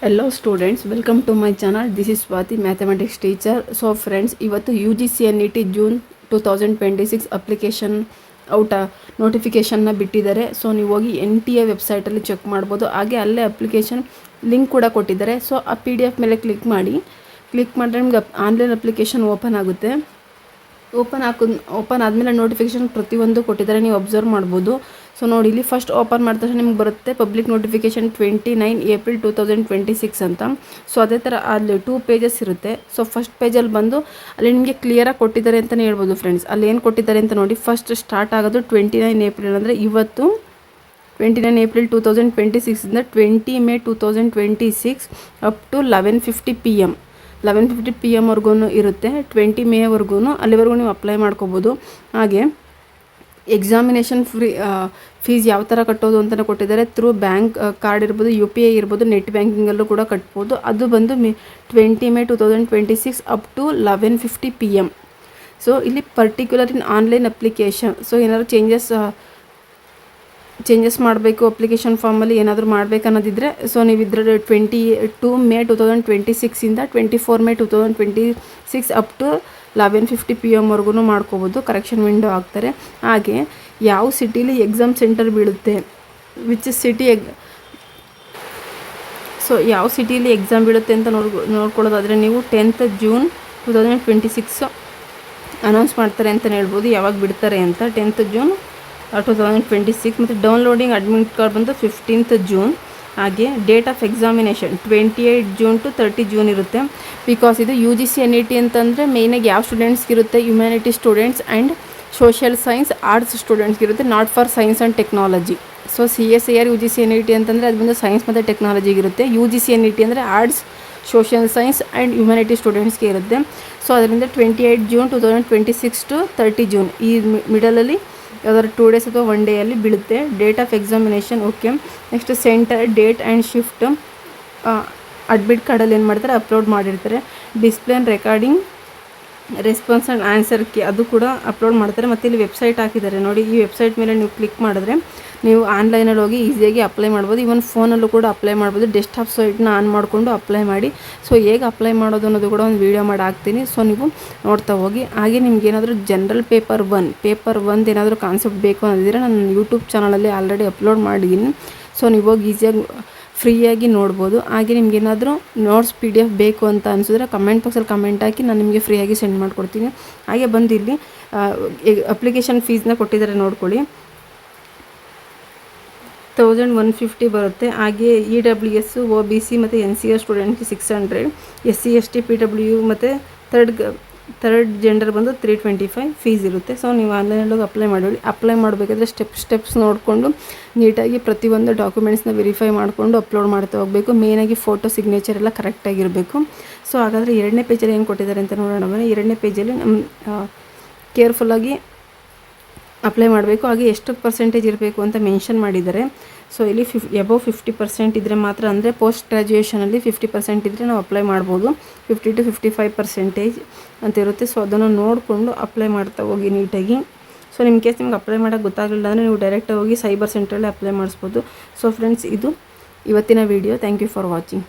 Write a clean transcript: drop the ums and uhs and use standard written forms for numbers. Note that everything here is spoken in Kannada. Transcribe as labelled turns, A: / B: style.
A: Hello students, welcome to my channel. This is Swati, mathematics teacher. So friends, ಇವತ್ತು UGC NET June 2026 application out ನೋಟಿಫಿಕೇಷನ್ನ ಬಿಟ್ಟಿದ್ದಾರೆ. ಸೊ ನೀವು ಹೋಗಿ NTA ವೆಬ್ಸೈಟಲ್ಲಿ ಚೆಕ್ ಮಾಡ್ಬೋದು. ಹಾಗೆ ಅಲ್ಲೇ ಅಪ್ಲಿಕೇಶನ್ ಲಿಂಕ್ ಕೂಡ ಕೊಟ್ಟಿದ್ದಾರೆ. ಸೊ ಆ PDF ಮೇಲೆ ಕ್ಲಿಕ್ ಮಾಡಿದ್ರೆ ನಿಮ್ಗೆ ಆನ್ಲೈನ್ ಅಪ್ಲಿಕೇಶನ್ ಓಪನ್ ಆಗುತ್ತೆ. ಓಪನ್ ಆದಮೇಲೆ ನೋಟಿಫಿಕೇಷನ್ ಪ್ರತಿಯೊಂದು ಕೊಟ್ಟಿದ್ದಾರೆ, ನೀವು ಅಬ್ಸರ್ವ್ ಮಾಡ್ಬೋದು. ಸೊ ನೋಡಿ, ಇಲ್ಲಿ ಫಸ್ಟ್ ಓಪನ್ ಮಾಡಿದ ತಕ್ಷಣ ನಿಮ್ಗೆ ಬರುತ್ತೆ ಪಬ್ಲಿಕ್ ನೋಟಿಫಿಕೇಷನ್ 29 ಏಪ್ರಿಲ್ 2026 ಅಂತ. ಸೊ ಅದೇ ಥರ ಅಲ್ಲಿ 2 ಪೇಜಸ್ ಇರುತ್ತೆ. ಸೊ ಫಸ್ಟ್ ಪೇಜಲ್ಲಿ ಬಂದು ಅಲ್ಲಿ ನಿಮಗೆ ಕ್ಲಿಯರಾಗಿ ಕೊಟ್ಟಿದ್ದಾರೆ ಅಂತಲೇ ಹೇಳ್ಬೋದು ಫ್ರೆಂಡ್ಸ್. ಅಲ್ಲಿ ಏನು ಕೊಟ್ಟಿದ್ದಾರೆ ಅಂತ ನೋಡಿ. ಫಸ್ಟ್ ಸ್ಟಾರ್ಟ್ ಆಗೋದು 29 ಏಪ್ರಿಲ್ ಅಂದರೆ ಇವತ್ತು 29 ಏಪ್ರಿಲ್ 2026 ಇಂದ 20 May 2026 up to 11:50 PM 11:50 PM ವರ್ಗೂ ಇರುತ್ತೆ. 20 ಮೇವರೆಗೂ ಅಲ್ಲಿವರೆಗೂ ನೀವು ಅಪ್ಲೈ ಮಾಡ್ಕೋಬೋದು. ಹಾಗೆ ಎಕ್ಸಾಮಿನೇಷನ್ ಫೀಸ್ ಯಾವ ಥರ ಕಟ್ಟೋದು ಅಂತಲೇ ಕೊಟ್ಟಿದ್ದಾರೆ. ಥ್ರೂ ಬ್ಯಾಂಕ್ ಕಾರ್ಡ್ ಇರ್ಬೋದು, UPI ಇರ್ಬೋದು, ನೆಟ್ ಬ್ಯಾಂಕಿಂಗಲ್ಲೂ ಕೂಡ ಕಟ್ಬೋದು. ಅದು ಬಂದು 20 May 2026 up to 11:50 PM. So ಇಲ್ಲಿ particular in online application. So ಏನಾದರೂ ಚೇಂಜಸ್ ಮಾಡಬೇಕು ಅಪ್ಲಿಕೇಶನ್ ಫಾರ್ಮಲ್ಲಿ ಏನಾದರೂ ಮಾಡಬೇಕು ಅನ್ನೋದಿದ್ದರೆ, ಸೊ ನೀವು ಇದರಲ್ಲಿ 22 ಮೇ 2026 ಇಂದ 24 ಮೇ 2026 ಅಪ್ ಟು 11:50 PM ವರ್ಗೂ ಮಾಡ್ಕೋಬೋದು. ಕರೆಕ್ಷನ್ ವಿಂಡೋ ಆಗ್ತಾರೆ. ಹಾಗೆ ಯಾವ ಸಿಟಿಲಿ ಎಕ್ಸಾಮ್ ಸೆಂಟರ್ ಬೀಳುತ್ತೆ, ವಿಚ್ ಸಿಟಿ ಸೊ ಯಾವ ಸಿಟಿಲಿ ಎಕ್ಸಾಮ್ ಬೀಳುತ್ತೆ ಅಂತ ನೋಡ್ಕೊಳ್ಳೋದಾದರೆ ನೀವು 10th ಜೂನ್ 2026 ಅನೌನ್ಸ್ ಮಾಡ್ತಾರೆ ಅಂತಲೇ ಹೇಳ್ಬೋದು. ಯಾವಾಗ ಬಿಡ್ತಾರೆ ಅಂತ 10th ಜೂನ್ 2026. ಮತ್ತು ಡೌನ್ಲೋಡಿಂಗ್ ಅಡ್ಮಿಟ್ ಕಾರ್ಡ್ ಬಂದು 15th ಜೂನ್. ಹಾಗೆ date of examination 28 June to 30 June ಇರುತ್ತೆ. ಬಿಕಾಸ್ ಇದು UGC NET ಅಂತಂದರೆ ಮೇಯ್ನಾಗಿ ಯಾವ ಸ್ಟೂಡೆಂಟ್ಸ್ಗೆ ಇರುತ್ತೆ, humanity students and social science arts ಸ್ಟೂಡೆಂಟ್ಸ್ಗೆ ಇರುತ್ತೆ, not for science and technology. So CSIR UGC NET ಅಂತಂದರೆ ಅದು ಬಂದು ಸೈನ್ಸ್ ಮತ್ತು ಟೆಕ್ನಾಲಜಿಗೆ ಇರುತ್ತೆ. UGC NET ಅಂದರೆ arts, social science and humanity ಸ್ಟೂಡೆಂಟ್ಸ್ಗೆ ಇರುತ್ತೆ. ಸೊ ಅದರಿಂದ 28 ಜೂನ್ 2026 ಟು 30 ಜೂನ್ ಈ ಮಿಡಲಲ್ಲಿ ಯಾವ್ದಾದ್ರು 2 ಡೇಸ್ ಅಥವಾ 1 ಡೇಯಲ್ಲಿ ಬೀಳುತ್ತೆ. Date of examination okay. Next centre, date and shift admit ಕಾರ್ಡಲ್ಲಿ ಏನು ಮಾಡ್ತಾರೆ ಅಪ್ಲೋಡ್ ಮಾಡಿರ್ತಾರೆ. Display and recording response and answer key ಅದು ಕೂಡ ಅಪ್ಲೋಡ್ ಮಾಡ್ತಾರೆ. ಮತ್ತು ಇಲ್ಲಿ ವೆಬ್ಸೈಟ್ ಹಾಕಿದ್ದಾರೆ ನೋಡಿ. ಈ ವೆಬ್ಸೈಟ್ ಮೇಲೆ ನೀವು ಕ್ಲಿಕ್ ಮಾಡಿದ್ರೆ ನೀವು ಆನ್ಲೈನಲ್ಲಿ ಹೋಗಿ ಈಸಿಯಾಗಿ ಅಪ್ಲೈ ಮಾಡ್ಬೋದು. ಈವನ್ ಫೋನಲ್ಲೂ ಕೂಡ ಅಪ್ಲೈ ಮಾಡ್ಬೋದು. ಡೆಸ್ಕ್ಟಾಪ್ ಸೈಟ್ನ ಆನ್ ಮಾಡಿಕೊಂಡು ಅಪ್ಲೈ ಮಾಡಿ. ಸೊ ಹೇಗೆ ಅಪ್ಲೈ ಮಾಡೋದು ಅನ್ನೋದು ಕೂಡ ಒಂದು ವೀಡಿಯೋ ಮಾಡಿ ಹಾಕ್ತೀನಿ. ಸೊ ನೀವು ನೋಡ್ತಾ ಹೋಗಿ. ಹಾಗೆ ನಿಮ್ಗೆ ಏನಾದರೂ ಜನರಲ್ ಪೇಪರ್ 1 ಏನಾದರೂ ಕಾನ್ಸೆಪ್ಟ್ ಬೇಕು ಅನ್ನೋದಿದ್ರೆ ನಾನು ಯೂಟ್ಯೂಬ್ ಚಾನಲಲ್ಲಿ ಆಲ್ರೆಡಿ ಅಪ್ಲೋಡ್ ಮಾಡಿದ್ದೀನಿ. ಸೊ ನೀವು ಹೋಗಿ ಈಸಿಯಾಗಿ ಫ್ರೀಯಾಗಿ ನೋಡ್ಬೋದು. ಹಾಗೆ ನಿಮ್ಗೆ ಏನಾದರೂ ನೋಟ್ಸ್ PDF ಬೇಕು ಅಂತ ಅನಿಸಿದ್ರೆ ಕಮೆಂಟ್ ಬಾಕ್ಸಲ್ಲಿ ಕಮೆಂಟ್ ಹಾಕಿ, ನಾನು ನಿಮಗೆ ಫ್ರೀಯಾಗಿ ಸೆಂಡ್ ಮಾಡಿಕೊಡ್ತೀನಿ. ಹಾಗೆ ಬಂದು ಇಲ್ಲಿ ಅಪ್ಲಿಕೇಶನ್ ಫೀಸ್ನ ಕೊಟ್ಟಿದ್ದಾರೆ ನೋಡ್ಕೊಳ್ಳಿ. 1150 ಬರುತ್ತೆ. ಹಾಗೆ EWS, OBC ಮತ್ತು NCR ಸ್ಟೂಡೆಂಟ್ಗೆ 600, SC ST PW ಮತ್ತು ಥರ್ಡ್ ಜೆಂಡರ್ ಬಂದು 325 ಫೀಸ್ ಇರುತ್ತೆ. ಸೊ ನೀವು ಆನ್ಲೈನಲ್ಲಿ ಹೋಗಿ ಅಪ್ಲೈ ಮಾಡಬೇಕಾದ್ರೆ ಸ್ಟೆಪ್ಸ್ ನೋಡಿಕೊಂಡು ನೀಟಾಗಿ ಪ್ರತಿಯೊಂದು ಡಾಕ್ಯುಮೆಂಟ್ಸ್ನ ವೆರಿಫೈ ಮಾಡಿಕೊಂಡು ಅಪ್ಲೋಡ್ ಮಾಡ್ತಾ ಹೋಗಬೇಕು. ಮೇಯ್ನಾಗಿ ಫೋಟೋ ಸಿಗ್ನೇಚರ್ ಎಲ್ಲ ಕರೆಕ್ಟಾಗಿರಬೇಕು. ಸೊ ಹಾಗಾದರೆ 2ನೇ ಪೇಜಲ್ಲಿ ಏನು ಕೊಟ್ಟಿದ್ದಾರೆ ಅಂತ ನೋಡೋಣ ಬನ್ನಿ. 2ನೇ ಪೇಜಲ್ಲಿ ಕೇರ್ಫುಲ್ಲಾಗಿ ಅಪ್ಲೈ ಮಾಡಬೇಕು. ಹಾಗೆ ಎಷ್ಟು ಪರ್ಸೆಂಟೇಜ್ ಇರಬೇಕು ಅಂತ ಮೆನ್ಷನ್ ಮಾಡಿದ್ದಾರೆ. ಸೊ ಇಲ್ಲಿ ಎಬವ್ 50% ಇದ್ದರೆ ಮಾತ್ರ, ಅಂದರೆ ಪೋಸ್ಟ್ ಗ್ರ್ಯಾಜುಯೇಷನಲ್ಲಿ 50% ಇದ್ದರೆ ನಾವು ಅಪ್ಲೈ ಮಾಡ್ಬೋದು. 50 to 55% ಅಂತ ಇರುತ್ತೆ. ಸೊ ಅದನ್ನು ನೋಡಿಕೊಂಡು ಅಪ್ಲೈ ಮಾಡ್ತಾ ಹೋಗಿ ನೀಟಾಗಿ. ಸೊ ನಿಮ್ಮ ಕೇಸ್ ನಿಮ್ಗೆ ಅಪ್ಲೈ ಮಾಡೋಕ್ಕೆ ಗೊತ್ತಾಗಲಿಲ್ಲ ಅಂದರೆ ನೀವು ಡೈರೆಕ್ಟಾಗಿ ಹೋಗಿ ಸೈಬರ್ ಸೆಂಟ್ರಲ್ಲಿ ಅಪ್ಲೈ ಮಾಡಿಸ್ಬೋದು. ಸೊ ಫ್ರೆಂಡ್ಸ್, ಇದು ಇವತ್ತಿನ video. Thank you for watching.